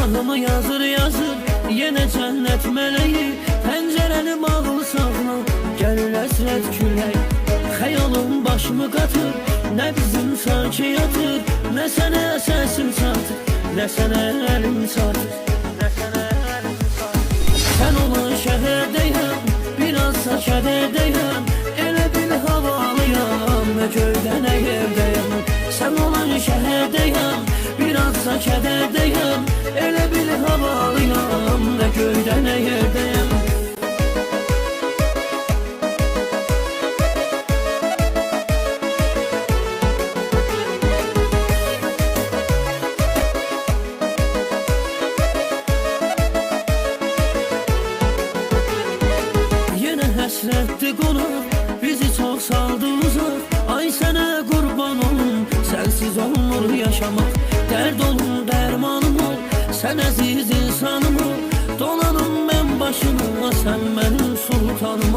Ahımı yazır yazır yine cennet meleği, pencerenin bağılsağına gelir esret külək. Xəyalım başımı qatır, ne bizim sanki yatır, ne sənə səsim çatır, ne sənə əlim çatır, ne sənə əlim çatır. Sən olan şəhərdəyəm, birazsa kədərdəyəm, elə bil havalıyam, nə göydə nə yerdəyəm. Sən olan şəhərdəyəm, birazsa kədərdəyəm, elə bil havalıyam, nə göydə nə yerdəyəm. Həsrətli qonaq bizi çox saldı uzaq, ay sənə qurban olum, sənsiz olmur yaşamaq. Dərd olun dərmanım ol, sən əziz insanım ol, dolanım mən başıma, sən mənim sultanım